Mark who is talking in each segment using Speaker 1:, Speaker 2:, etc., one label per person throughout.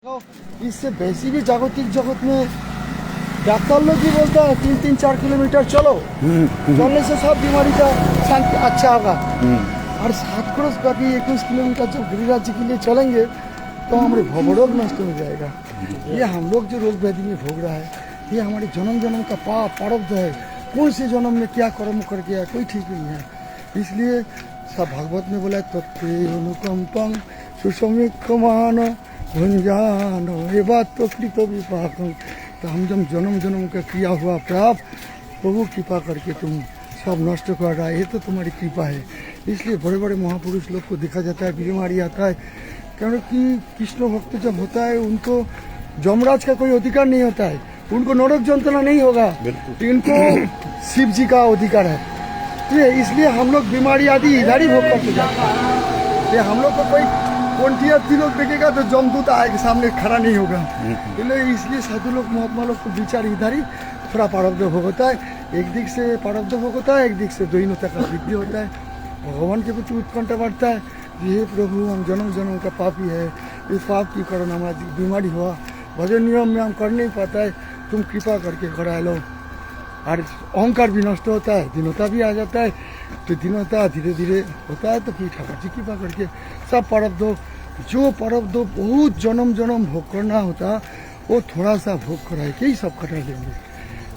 Speaker 1: तो इससे वैसी भी जागतिक जगत में डॉक्टर लोग भी बोलता है 3-4 किलोमीटर चलो, चलने से सब बीमारी का शांति अच्छा होगा। और 7 क्रॉस बाकी 21 किलोमीटर जब गिरिराज जी के लिए चलेंगे तो हमारे भवरोग नष्ट हो जाएगा। ये हम लोग जो रोग व्याधि में भोग रहा है, ये हमारे जन्म जन्म का पाप प्रारब्ध है। कौन से जन्म में क्या कर्म करके आया कोई ठीक नहीं है। इसलिए सब भागवत में बोला तत्ते अनुकंपं सुसमीक्षमान भुंजान ये बात तो कृत विपाकम। तो हम जब जन्म जन्म का किया हुआ प्राप्त प्रभु कृपा करके तुम सब नष्ट कर रहा है, ये तो तुम्हारी कृपा है। इसलिए बड़े बड़े महापुरुष लोग को देखा जाता है बीमारी आता है, क्योंकि कृष्ण भक्त जब होता है उनको जमराज का कोई अधिकार नहीं होता है, उनको नरक जंतना नहीं होगा, इनको शिव जी का अधिकार है। तो इसलिए हम लोग बीमारी आदि इधर ही भोग करके जाते हैं। ये हम लोग को कोई कोंटिया लोग देखेगा तो जमदूत आएगा सामने खड़ा नहीं होगा। इसलिए साधु लोग महात्मा लोग को विचार इधर ही थोड़ा प्रारब्ध भोग होता है। एक दिक से प्रारब्ध भोग होता है, एक दिक से दीनता का वृद्धि होता है। भगवान के प्रति उत्कंठा बढ़ता है, ये प्रभु हम जन्म जन्म का पापी है, इस पाप की कारण हमारी बीमारी हुआ, भजन नियम में हम कर नहीं पाता है, तुम कृपा करके करा लो। और अहंकार भी नष्ट होता है, दीनता भी आ जाता है। तो दीनता धीरे धीरे होता है तो फिर ठाकुर जी कृपा करके सब प्रारब्ध जो प्रारब्ध बहुत जन्म जन्म भोग करना होता वो थोड़ा सा भोग कराए के ही सब कटा लेंगे।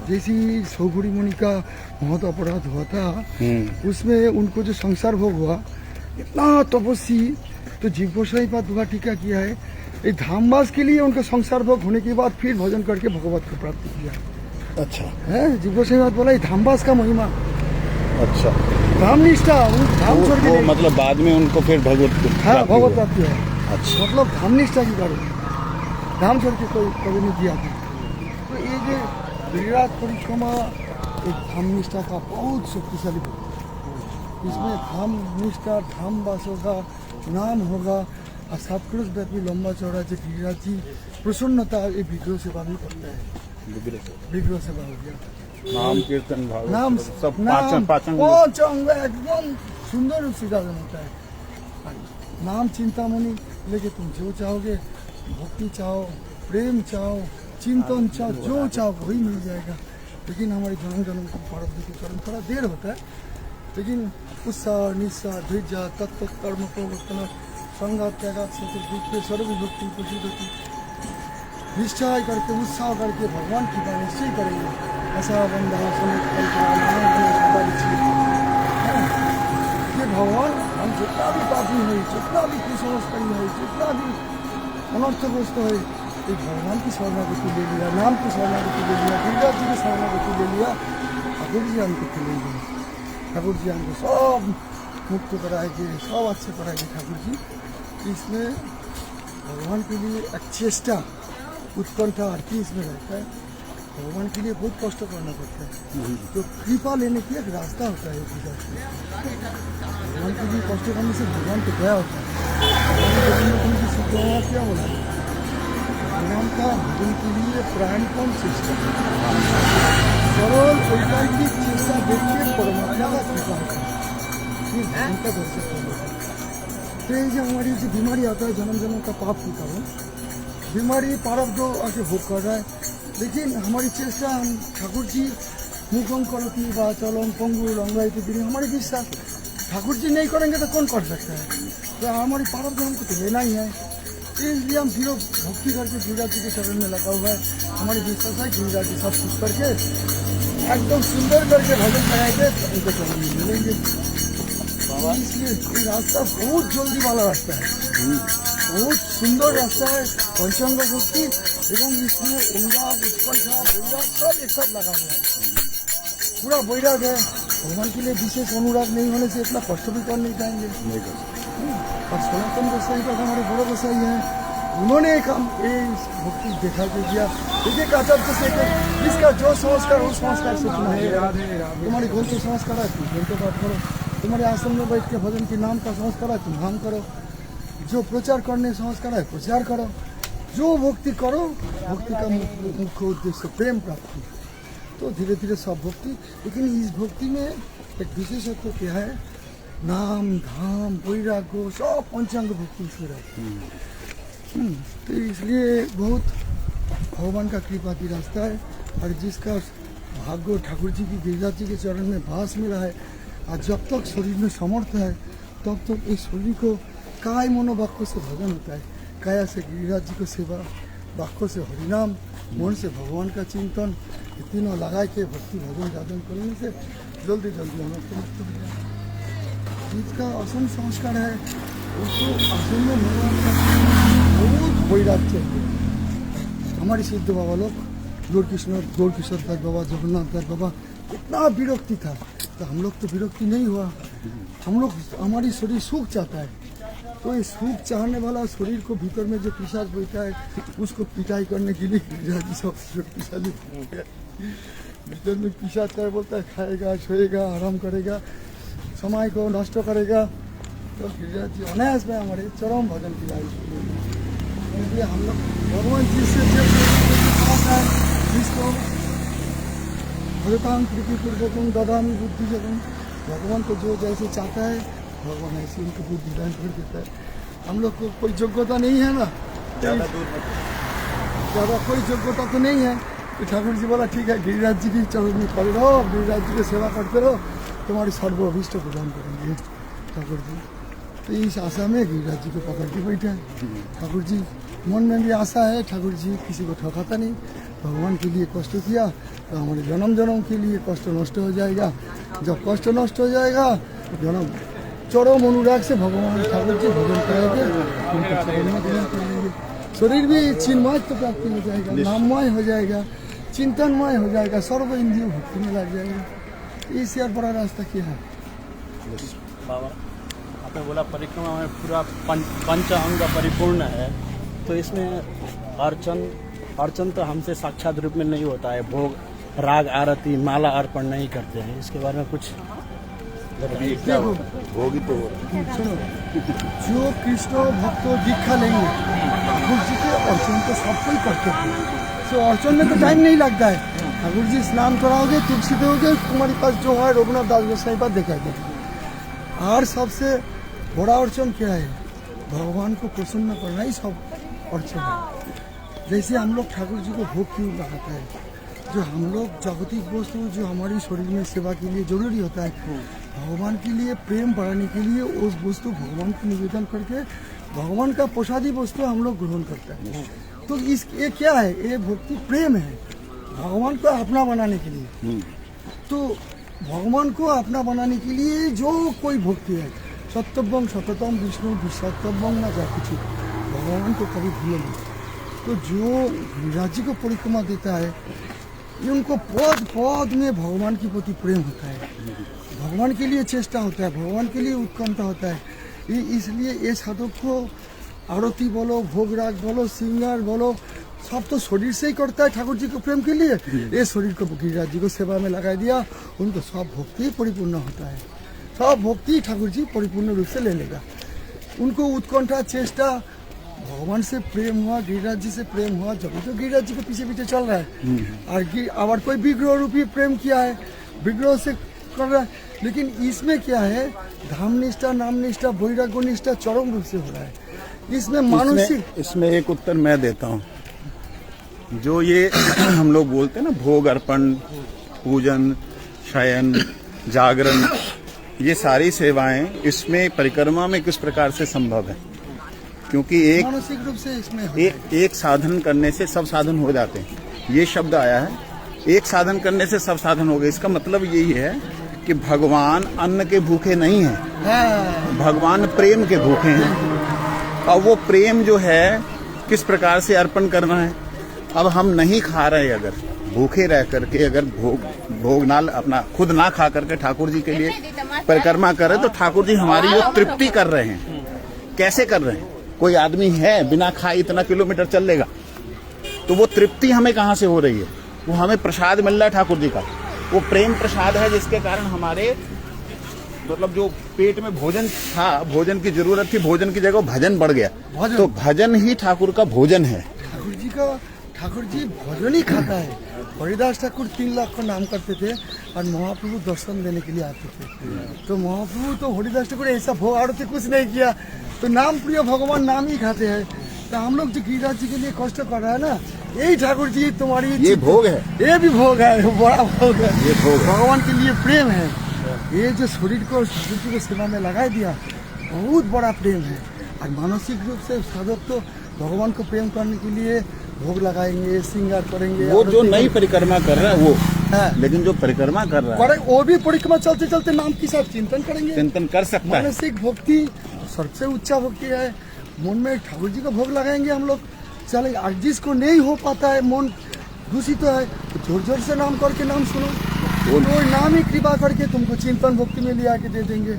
Speaker 1: जैसी सौगुड़ी मुनि का बहुत अपराध हुआ था, उसमें उनको जो संसार भोग हुआ इतना तपस्वी, तो जीव गोसाई का दुआ टीका किया है, ये धामवास के लिए उनका संसार भोग होने के बाद फिर भजन करके भगवत को प्राप्त किया। अच्छा है जीव गोसाई बात बोला, ये धामवास का महिमा। अच्छा धाम निष्ठा धाम छोड़ के
Speaker 2: मतलब बाद में उनको फिर भगवत
Speaker 1: भगवत प्राप्ति है।
Speaker 2: अच्छा
Speaker 1: मतलब धाम निष्ठा की करो, धाम छोड़ के कोई कभी नहीं दिया था। तो ये जो गिरिराज परिक्रमा एक धाम निष्ठा का बहुत शक्तिशाली भक्त, इसमें धाम निष्ठा धाम वास होगा, नाम होगा और 7 क्रॉस व्यापी लंबा चौड़ा जो गिरिराज जी प्रसन्नता ये विग्रह सेवा भी करता है। विग्रह सेवा हो गया,
Speaker 2: नाम कीर्तन भाव
Speaker 1: नाम
Speaker 2: सब
Speaker 1: पांच अंग एकदम सुंदर रूप से गायन होता है। नाम चिंतामणि लेके तुम जो चाहोगे, भक्ति चाहो, प्रेम चाहो, चिंतन चाहो, जो चाहो वही मिल जाएगा। लेकिन हमारे जन्म जन्म की प्रारब्ध के कारण थोड़ा देर होता है, लेकिन उत्साह निस्साह धैर्य तत्व कर्म प्रवर्तन संगात त्यागात से सर्वविभक्ति प्रसिद्ध होती, निश्चय करके उत्साह करके भगवान की बात निश्चय करेंगे। ऐसा बंदा ये भगवान हम जितना भी पापी है, जितना भी कुसंस्कारी है, जितना भी अनर्थग्रस्त है, एक भगवान की शरणागति ले लिया, नाम की शरणागति ले लिया, दुर्गा जी की शरणागति ले लिया, ठाकुर जी हमको ले लिया। ठाकुर जी हमको सब मुक्त कराएंगे, सब अच्छे कराएंगे ठाकुर जी। इसमें भगवान के लिए एक चेष्टा उत्कंठा आरती इसमें रहता है। भगवान के लिए बहुत कष्ट करना पड़ता है, तो कृपा लेने की एक रास्ता होता है पूजा से। भगवान के लिए कष्ट करने से भगवान को दया होता है। क्या बोला भगवान का भजन के लिए प्राणपण चेष्टा, सरल वैकल्पिक चेष्टा देखिए परमात्मा का कृपा होता है, फिर भगवान का दर्शन करना। तो ये जो हमारी जो बीमारी आता है जन्म जन्म का पाप की कारण बीमारी प्रारब्ध आके भोग कर रहा है, लेकिन हमारी चेष्टा हम ठाकुर जी मुखम करती वाचलम पंगु लंगाई दिन हमारी विश्वास ठाकुर जी नहीं करेंगे तो कौन कर सकता है। तो हमारी प्रारब्ध हमको तो लेना ही है, इसलिए हम जीरो भक्ति करके गिरिराज जी के शरण में लगा हुआ है। हमारी विश्वास है गिरिराज जी सब कुछ करके एकदम सुंदर करके भजन कराएंगे तो उनको चरण मिलेंगे। इसलिए ये रास्ता बहुत जल्दी वाला रास्ता है, बहुत सुंदर रास्ता है। पंचांग भक्ति एवं इसमें अनुराग उत्कंठा वैराग सब एक साथ लगा हुआ है, पूरा वैराग है। भगवान के लिए विशेष अनुराग नहीं होने से इतना कष्ट भी कर नहीं पाएंगे। और सनातन गोसाई का हमारे बड़े गोसाई हैं, उन्होंने एक हम भक्ति देखा के दिया। एक आचार्य से इसका जो संस्कार उस संस्कार से तुम्हारी ग्रंथ संस्कार है तुम ग्रंथ पाठ करो, तुम्हारे आश्रम में बैठ के भजन के नाम का संस्कार है तुम नाम करो, जो प्रचार करने संस्कार है प्रचार करो, जो भक्ति करो भक्ति का मुख्य उद्देश्य प्रेम प्राप्ति। तो धीरे धीरे सब भक्ति, लेकिन इस भक्ति में एक विशेषत्व क्या है, नाम धाम वैराग्य सब पंचांग भक्ति से रहते हैं। तो इसलिए बहुत भगवान का कृपा की रास्ता है। और जिसका भाग्य ठाकुर जी की गिरिराज जी के चरण में भास मिला है, और जब तक शरीर में समर्थ है तब तक इस शरीर को काय मनोवाक्य से भजन होता है। काया से गिरिराज जी को सेवा, वाक्य से हरिनाम, मन से भगवान का चिंतन, ये तीनों लगा के भक्ति भजन साधन करने से जल्दी जल्दी हम लोग को मुक्त हो जाए। जिसका आसन संस्कार है उसको आसन में भगवान का बहुत वैराग्य है। हमारे सिद्ध बाबा लोग गौर किशोर दास बाबा, जगन्नाथ दास बाबा, इतना विरक्ति था। तो हम लोग तो विरक्ति नहीं हुआ, हम लोग हमारी शरीर सुख चाहता है। तो ये सुख चाहने वाला शरीर को भीतर में जो पिशाच बैठा है उसको पिटाई करने के लिए गिरिराज सबसे शक्तिशाली है। भीतर में पिशाच क्या बोलता है, खाएगा, सोएगा, आराम करेगा, समय को नष्ट करेगा। तो गिरिराज जी अनायास में हमारे चरम भजन की राय। इसलिए हम लोग भगवान जी से जिसको भगवान कृपी पूर्वकम ददामी बुद्धि जगम, भगवान को जो जैसे चाहता है भगवान ऐसे उनको बुद्धि दान कर देता है। हम लोग को कोई योग्यता नहीं है ना, ज़्यादा कोई योग्यता तो नहीं है। तो ठाकुर जी बोला ठीक है, गिरिराज जी की चरण में खड़े रहो, गिरिराज जी की सेवा करते रहो, तुम्हारी सर्व अभिष्ट प्रदान करेंगे ठाकुर जी। तो इस आशा में गिरिराज जी को पकड़ के बैठे हैं। ठाकुर जी मन में भी आशा है, ठाकुर जी किसी को ठकाता नहीं। भगवान के लिए कष्ट किया तो हमारे जन्म जन्म के लिए कष्ट नष्ट हो जाएगा। जब कष्ट नष्ट हो जाएगा जन्म चरम अनुराग से भगवान ठाकुर जी भजन कराएंगे, उनको चरण में ग्रहण कर लेंगे। शरीर भी चिन्मय तो प्राप्ति हो जाएगा, नाममय हो जाएगा, चिंतनमय हो जाएगा, सर्व इंद्रिय भक्ति में लग जाएगा। इससे और बड़ा रास्ता क्या है?
Speaker 3: बाबा आपने बोला परिक्रमा में पूरा पंच अंग परिपूर्ण है, तो इसमें अर्चन तो हमसे साक्षात रूप में नहीं होता है। भोग, राग, आरती, माला अर्पण नहीं करते हैं। इसके बारे में कुछ
Speaker 1: देखो,
Speaker 2: होगी तो
Speaker 1: सुनो, जो कृष्ण भक्त दीक्षा लेंगे ठाकुर जी के अर्चन तो सबको ही करते हैं। तो अर्चन में तो टाइम नहीं लगता है। ठाकुर जी स्नान कराओगे, तुलसी दोगे, तुम्हारे पास जो है रघुनाथ दास गोसाई पास दिखाएगा। और सबसे बड़ा अर्चन क्या है? भगवान को प्रसन्न करना ही सब अर्चन है। जैसे हम लोग ठाकुर जी को भोग क्यों लगाते हैं? जो हम लोग जागतिक वस्तु जो हमारी शरीर में सेवा के लिए जरूरी होता है, भगवान के लिए प्रेम बढ़ाने के लिए उस वस्तु भगवान को निवेदन करके भगवान का प्रसादी वस्तु हम लोग ग्रहण करते हैं। तो इस ये क्या है? ये भक्ति प्रेम है भगवान को अपना बनाने के लिए। तो भगवान को अपना बनाने के लिए जो कोई भक्ति है, सत्यम सततम विष्णु विसत्यम न जाति, भगवान को कभी भूले नहीं। तो जो गिरिराज जी को परिक्रमा देता है, ये उनको पद पद में भगवान के प्रति प्रेम होता है, भगवान के लिए चेष्टा होता है, भगवान के लिए उत्कंठा होता है। इसलिए ये साधक को आरती बोलो, भोग राग बोलो, श्रृंगार बोलो, सब तो शरीर से ही करता है ठाकुर जी को प्रेम के लिए। ये शरीर को गिरिराज जी को सेवा में लगा दिया, उनको सब भक्ति परिपूर्ण होता है। सब भक्ति ठाकुर जी परिपूर्ण रूप से ले लेगा। उनको उत्कंठा, चेष्टा, भगवान से प्रेम हुआ, गिरिराज जी से प्रेम हुआ, जब तो गिरिराज जी के पीछे पीछे चल रहा है। और कोई विग्रह रूपी प्रेम किया है, विग्रह से कर रहा है। लेकिन इसमें क्या है? धाम निष्ठा, नाम निष्ठा, वैराग्य निष्ठा चरम रूप से हो रहा है। इसमें मानसिक,
Speaker 2: इसमें एक उत्तर मैं देता हूँ। जो ये हम लोग बोलते हैं ना, भोग अर्पण, पूजन, शयन, जागरण, ये सारी सेवाएं इसमें परिक्रमा में किस प्रकार से संभव है? क्योंकि
Speaker 1: मानसिक रूप से इसमें
Speaker 2: एक साधन करने से सब साधन हो जाते हैं। ये शब्द आया है, एक साधन करने से सब साधन हो गए। इसका मतलब यही है कि भगवान अन्न के भूखे नहीं हैं, भगवान प्रेम के भूखे हैं। और वो प्रेम जो है किस प्रकार से अर्पण करना है? अब हम नहीं खा रहे, अगर भूखे रह करके अगर भोग ना अपना खुद ना खा करके ठाकुर जी के लिए परिक्रमा करें, तो ठाकुर जी हमारी वो तृप्ति कर रहे हैं। कैसे कर रहे हैं? कोई आदमी है बिना खाए इतना किलोमीटर चल लेगा, तो वो तृप्ति हमें कहाँ से हो रही है? वो हमें प्रसाद मिल रहा है ठाकुर जी का, वो प्रेम प्रसाद है, जिसके कारण हमारे मतलब जो पेट में भोजन था, भोजन की जरूरत थी, भोजन की जगह भजन बढ़ गया। तो भजन ही ठाकुर का भोजन है।
Speaker 1: ठाकुर जी भोजन ही खाता है। हरिदास ठाकुर 3 लाख का नाम करते थे और महाप्रभु दर्शन देने के लिए आते थे। तो महाप्रभु तो हरिदास ठाकुर ऐसा भोग आरती कुछ नहीं किया, तो नाम प्रिय भगवान नाम ही खाते हैं। तो हम लोग जो गिरिराज जी के लिए कष्ट कर रहा है ना, यही ठाकुर जी तुम्हारी
Speaker 2: ये भोग है,
Speaker 1: ये भी भोग है, बड़ा भोग है,
Speaker 2: ये भोग है।
Speaker 1: भगवान के लिए प्रेम है। ये जो शरीर को ठाकुर जी की सेवा में लगा दिया, बहुत बड़ा प्रेम है। और मानसिक रूप से साधक तो भगवान को प्रेम करने के लिए भोग लगाएंगे, श्रृंगार करेंगे।
Speaker 2: वो जो नई परिक्रमा कर रहा है वो
Speaker 1: हाँ।
Speaker 2: लेकिन जो परिक्रमा कर रहा है
Speaker 1: वो भी परिक्रमा चलते चलते नाम के साथ चिंतन करेंगे,
Speaker 2: चिंतन कर सकता है।
Speaker 1: मानसिक भक्ति सबसे उच्चा भक्ति है। मन में ठाकुर जी का भोग लगाएंगे हम लोग, चलेंगे। और जिसको नहीं हो पाता है, मन दूषित है, तो जोर जोर से नाम करके नाम सुनो, तो नाम ही कृपा करके तुमको चिंतन भक्ति में ले आके दे देंगे।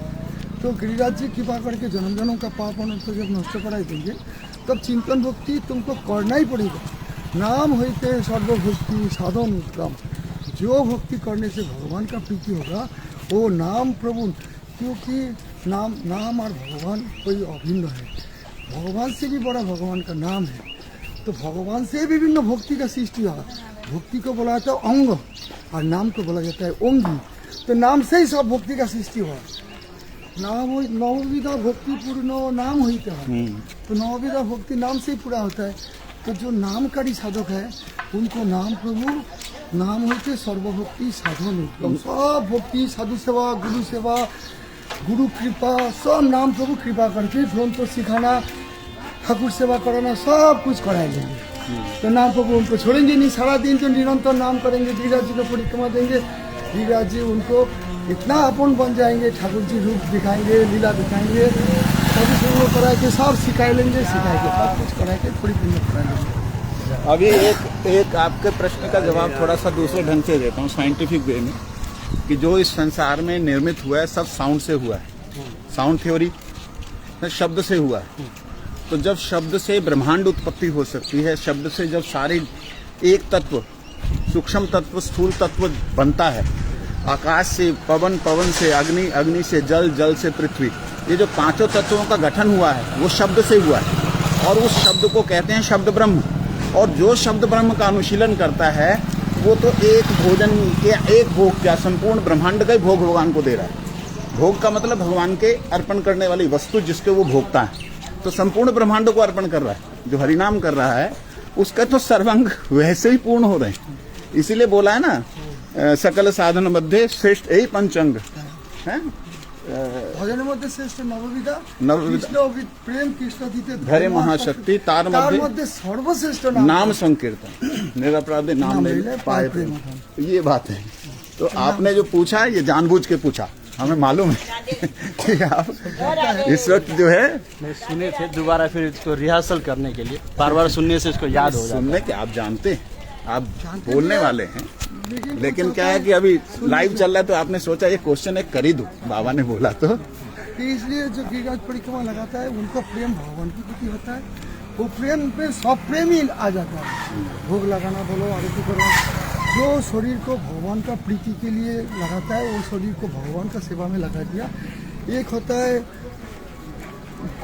Speaker 1: तो गिरिराज जी कृपा करके जन्म जन्म का पाप अनर्थ जब नष्ट कराई देंगे, तब चिंतन भक्ति तुमको करना ही पड़ेगा। नाम होते सर्वभक्ति साधन उत्तम। जो भक्ति करने से भगवान का प्रीति होगा वो नाम प्रभु, क्योंकि नाम और भगवान कोई अभिन्न है। भगवान से भी बड़ा भगवान का नाम है। तो भगवान से विभिन्न भक्ति का सृष्टि हुआ। भक्ति को बोला जाता है अंग और नाम को बोला जाता है ओंगी। तो नाम से ही सब भक्ति का सृष्टि हुआ। नाम नवविधा भक्ति पूर्ण नाम हुई तो नवविधा भक्ति नाम से ही पूरा होता है। तो जो नामकारी साधक है उनको नाम प्रभु, नाम होते सर्वभक्ति साधन उत्तम। सब भक्ति, साधु सेवा, गुरु कृपा, सब नाम प्रभु कृपा करके फिर तो सिखाना, ठाकुर सेवा कराना, सब कुछ कराए लेंगे। तो नाम प्रभु उनको छोड़ेंगे नहीं। सारा दिन तो निरंतर नाम करेंगे, गिरिराज जी को परिक्रमा देंगे। गिरिराज जी उनको इतना अपन बन जाएंगे, ठाकुर जी रूप दिखाएंगे, लीला दिखाएंगे, सभी सुनो करा के सब सिखाए लेंगे, सब कुछ करा के परिपूर्ण करा लेंगे।
Speaker 2: अभी एक आपके प्रश्न का जवाब थोड़ा सा दूसरे ढंग से देता हूँ, साइंटिफिक वे में, कि जो इस संसार में निर्मित हुआ है सब साउंड से हुआ है। साउंड थ्योरी शब्द से हुआ है। तो जब शब्द से ब्रह्मांड उत्पत्ति हो सकती है, शब्द से जब सारे एक तत्व, सूक्ष्म तत्व, स्थूल तत्व बनता है, आकाश से पवन, पवन से अग्नि, अग्नि से जल, जल से पृथ्वी, ये जो पांचों तत्वों का गठन हुआ है वो शब्द से हुआ है। और उस शब्द को कहते हैं शब्द ब्रह्म। और जो शब्द ब्रह्म का अनुशीलन करता है वो तो एक भोजन या एक भोग क्या, संपूर्ण ब्रह्मांड का ही भोग भगवान को दे रहा है। भोग का मतलब भगवान के अर्पण करने वाली वस्तु जिसके वो भोगता है। तो संपूर्ण ब्रह्मांड को अर्पण कर रहा है। जो हरिनाम कर रहा है उसका तो सर्वांग वैसे ही पूर्ण हो रहे हैं। इसीलिए बोला है ना, सकल साधन मध्य श्रेष्ठ यही पंचांग है।
Speaker 1: भजन मध्य श्रेष्ठ नवविधा,
Speaker 2: नवविधा
Speaker 1: कृष्ण प्रेम कृष्ण दीते
Speaker 2: धरे महाशक्ति, तार मध्य
Speaker 1: सर्वश्रेष्ठ
Speaker 2: नाम संकीर्तन, निरपराध नाम ले पाए प्रेम। ये बात है। तो आपने जो पूछा ये जानबूझ के पूछा, हमें मालूम है कि आप इस वक्त जो है
Speaker 3: नहीं सुने थे, दोबारा फिर इसको रिहर्सल करने के लिए बार बार सुनने से इसको याद हो जाता है।
Speaker 2: सुनने के आप जानते हैं, आप बोलने वाले हैं, लेकिन क्या है कि अभी लाइव चल रहा है तो आपने सोचा ये क्वेश्चन एक कर ही दूं, बाबा ने बोला तो
Speaker 1: इसलिए जो गिरिराज परिक्रमा लगाता है उनको प्रेम भगवान की प्रति होता है। वो प्रेम पे सब प्रेम ही आ जाता है। भोग लगाना बोलो, आरती करो, जो शरीर को भगवान का प्रीति के लिए लगाता है वो शरीर को भगवान का सेवा में लगा दिया। एक होता है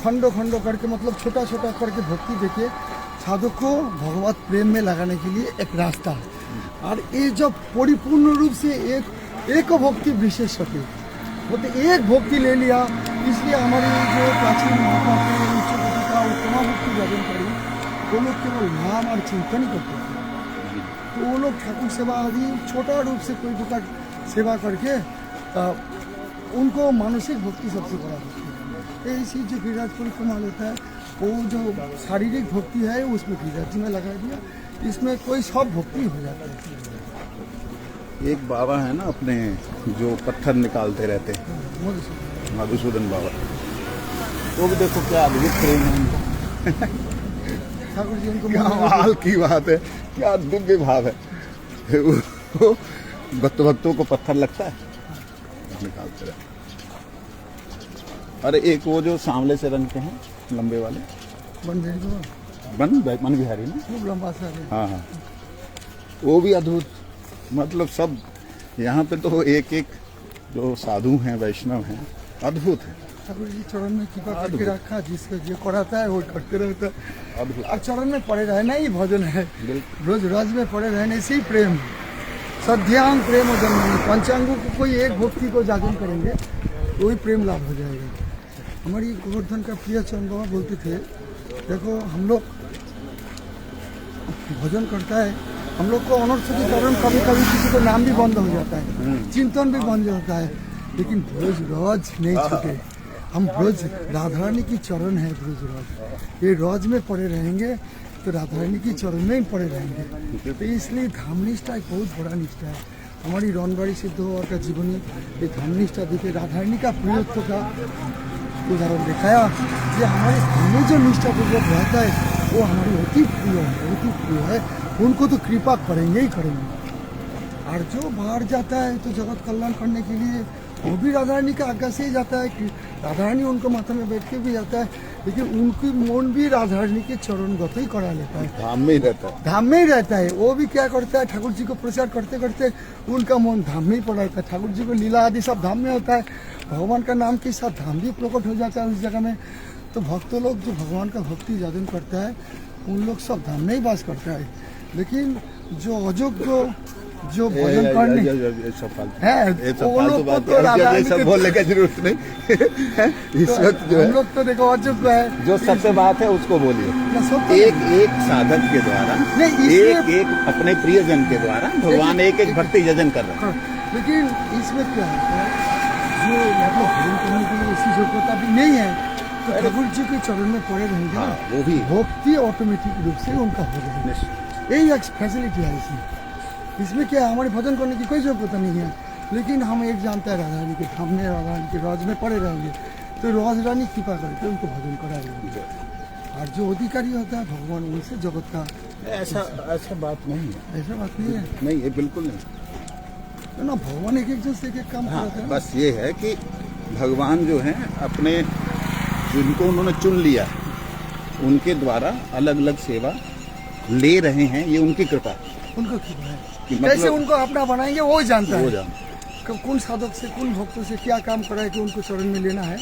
Speaker 1: खंडो खंडो करके, मतलब छोटा छोटा करके भक्ति देके साधक को भगवत प्रेम में लगाने के लिए एक रास्ता है। और ये जब परिपूर्ण रूप से एक भक्ति विशेष होती है, वो तो एक भक्ति ले लिया। इसलिए हमारी जो प्राचीन महात्मा थे, उच्च कोटि का उत्तमा भक्ति भजन करी, वो लोग केवल नाम और चिंतन ही करते थे। तो वो लोग ठाकुर सेवा आदि छोटा रूप से कोई प्रकार सेवा करके उनको मानसिक भक्ति सबसे बड़ा भक्ति है। इसी जो गिरिराज परिक्रमा लेता है वो जो शारीरिक भक्ति है उसमें गिरिराज जी में लगा दिया, इसमें कोई सब भक्ति हो जाता है।
Speaker 2: एक बाबा है ना अपने जो पत्थर निकालते रहते हैं, मधुसूदन बाबा, वो भी देखो क्या अद्भुत प्रेम है उनको।
Speaker 1: ठाकुर जी उनको
Speaker 2: कमाल की बात है, क्या दिव्य भाव है। वो भक्तों को पत्थर लगता है, निकालते रहते। अरे एक वो जो सांवले से रंग के हैं, लंबे वाले, मन बिहारी ना,
Speaker 1: लंबा सा।
Speaker 2: हाँ, वो भी अद्भुत। मतलब सब यहाँ पे तो एक एक जो साधु हैं, वैष्णव हैं, अद्भुत है।
Speaker 1: ठाकुर जी चरण में कृपा करके रखा, जिसको जो कराता है वो करते रहता है।
Speaker 2: अद्भुत।
Speaker 1: और चरण में पड़े रहना ही भजन है, रोज राज में पड़े रहने से ही प्रेम। सध्यांग प्रेम और जन्म, पंचांगों को कोई एक भक्ति को जागरण करेंगे तो ही प्रेम लाभ हो जाएगा। हमारी गोवर्धन का प्रिय चरण बाबा बोलते थे, देखो हम लोग भजन करता है, हम लोग को अनर्थ के कारण कभी कभी किसी को नाम भी बंद हो जाता है, चिंतन भी बंद होता है, लेकिन रोज रोज नहीं छूटे। हम रोज राधा रानी की चरण है, रोज रोज ये रोज में पड़े रहेंगे तो राधा रानी की चरण में ही पड़े रहेंगे। तो इसलिए धाम निष्ठा एक बहुत बड़ा निष्ठा है। हमारी रनबाड़ी सिद्ध का जीवनी ये धाम निष्ठा देखिए, राधा रानी का प्रियत्व का उदाहरण दिखाया कि हमारे धाम में जो निष्ठापूर्वक रहता है वो हमारी अति प्रिय है। उनको तो कृपा करेंगे ही करेंगे। और जो बाहर जाता है तो जगत कल्याण करने के लिए वो भी राधा रानी का आज्ञा से ही जाता है कि राधा रानी उनको माथा में बैठ के भी जाता है, लेकिन उनकी मन भी राधा रानी के चरणगत ही करा लेता है,
Speaker 2: धाम में ही रहता है,
Speaker 1: धाम में ही रहता है। वो भी क्या करता है, ठाकुर जी को प्रचार करते करते उनका मन धाम में ही पड़ा रहता है। ठाकुर जी को लीला आदि सब धाम में होता है, भगवान का नाम के साथ धाम भी प्रकट हो जाता है उस जगह में। तो भक्त लोग जो भगवान का भक्ति जादन करता है उन लोग सब धाम में ही वास करता है। लेकिन जो अयोग्य जो भजन करने है वो लोग को तो राधा रानी
Speaker 2: सब बोलने की जरूरत नहीं। इस वक्त जो
Speaker 1: हम लोग तो देखो अयोग्य है,
Speaker 2: जो सबसे बात है उसको बोलिए। एक साधक के द्वारा एक अपने प्रियजन के द्वारा भगवान एक भक्ति यजन कर रहे हैं।
Speaker 1: लेकिन इसमें क्या है, जो मतलब भजन करने के लिए ऐसी योग्यता भी नहीं है तो ठाकुर जी के चरण में पड़े रहेंगे,
Speaker 2: वो भी
Speaker 1: भक्ति ऑटोमेटिक रूप से उनका हो जाएगा। यही एक फैसिलिटी है इसमें क्या है, हमारे भजन करने की कोई जरूरत नहीं है। लेकिन हम एक जानते हैं राधा रानी के धाम में, राधा रानी के राज में पड़े रहेंगे तो राज रानी कृपा करके उनको भजन कराएंगे। और जो अधिकारी होता है भगवान उनसे जगत का
Speaker 2: ऐसा बात नहीं है,
Speaker 1: ऐसा बात नहीं है,
Speaker 2: नहीं ये बिल्कुल नहीं
Speaker 1: तो ना भगवान एक जन से एक काम करते हैं।
Speaker 2: बस ये है कि भगवान जो है अपने जिनको उन्होंने चुन लिया उनके द्वारा अलग अलग सेवा ले रहे हैं, ये उनकी कृपा है,
Speaker 1: उनको कृपा है।
Speaker 2: मतलब
Speaker 1: कैसे उनको अपना बनाएंगे वो ही जानता
Speaker 2: वो
Speaker 1: है, कौन साधक से कौन भक्तों से क्या काम कराए कि उनको चरण में लेना है,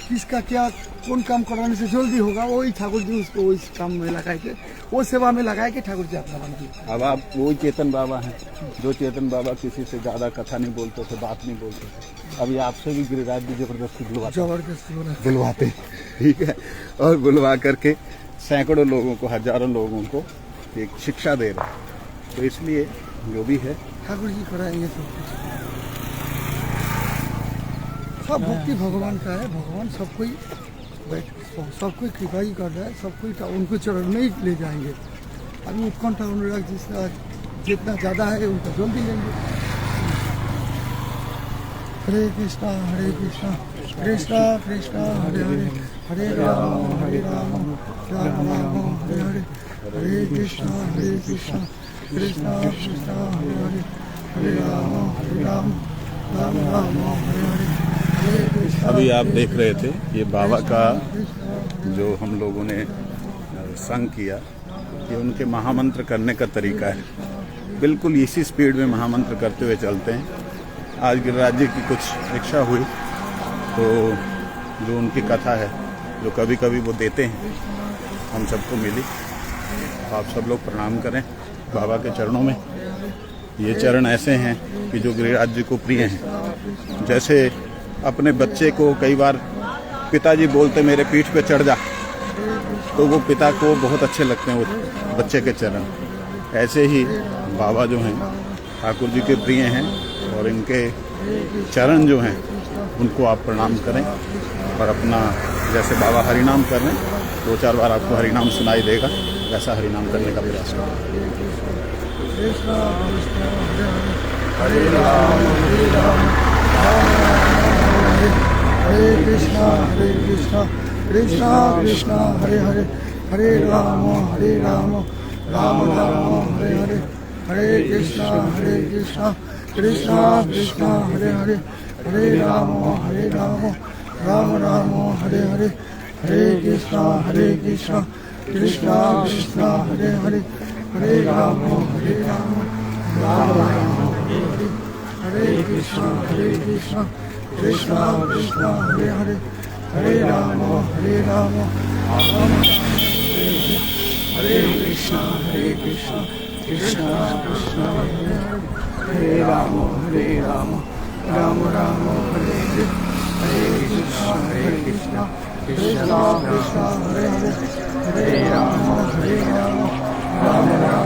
Speaker 1: किसका क्या कौन काम कराने से जल्दी होगा, वही ठाकुर जी उसको वही काम में लगाए के वो सेवा में लगाए के ठाकुर जी अपना बनते।
Speaker 2: अब आप वही चेतन बाबा हैं, जो चेतन बाबा किसी से ज्यादा कथा नहीं बोलते थे, बात नहीं बोलते थे। अभी आपसे भी गिरिराज जी जबरदस्ती बुलवाते, ठीक है, और बुलवा करके सैकड़ों लोगों को, हजारों लोगों को एक शिक्षा दे रहे हैं। तो इसलिए जो भी है
Speaker 1: ठाकुर जी कराएंगे सब भक्ति भगवान का है। भगवान सबको ही सबको कृपा ही कर रहा है, सबको उनको चरण में ही ले जाएंगे। अभी उत्कंठा अनुराग जिसका जितना ज़्यादा है उनका जल्दी लेंगे। हरे कृष्णा कृष्णा कृष्णा हरे हरे, हरे राम राम राम हरे हरे, हरे कृष्णा कृष्णा कृष्णा हरे हरे, हरे राम राम राम हरे हरे।
Speaker 2: अभी आप देख रहे थे ये बाबा का जो हम लोगों ने संग किया, ये उनके महामंत्र करने का तरीका है। बिल्कुल इसी स्पीड में महामंत्र करते हुए चलते हैं। आज गिरिराज जी की कुछ इच्छा हुई तो जो उनकी कथा है जो कभी कभी वो देते हैं हम सबको मिली। आप सब लोग प्रणाम करें बाबा के चरणों में। ये चरण ऐसे हैं कि जो गिरिराज जी को प्रिय हैं। जैसे अपने बच्चे को कई बार पिताजी बोलते मेरे पीठ पे चढ़ जा, तो वो पिता को बहुत अच्छे लगते हैं वो बच्चे के चरण। ऐसे ही बाबा जो हैं ठाकुर जी के प्रिय हैं और इनके चरण जो हैं उनको आप प्रणाम करें और अपना जैसे बाबा हरिनाम कर रहे हैं 2-4 बार आपको हरिनाम सुनाई देगा, वैसा हरिनाम करने का प्रयास करें।
Speaker 1: हरे राम हरे कृष्णा कृष्णा कृष्णा हरे हरे, हरे राम राम राम हरे हरे, हरे कृष्णा कृष्णा कृष्णा हरे हरे, हरे राम राम राम हरे हरे, हरे कृष्णा कृष्णा कृष्णा हरे हरे, हरे राम राम राम हरे हरे, हरे कृष्णा कृष्णा कृष्णा हरे हरे, हरे राम राम हरे कृष्णा कृष्णा कृष्णा हरे हरे, हरे राम राम राम हरे हरे, हरे कृष्णा कृष्णा कृष्णा हरे हरे, हरे राम राम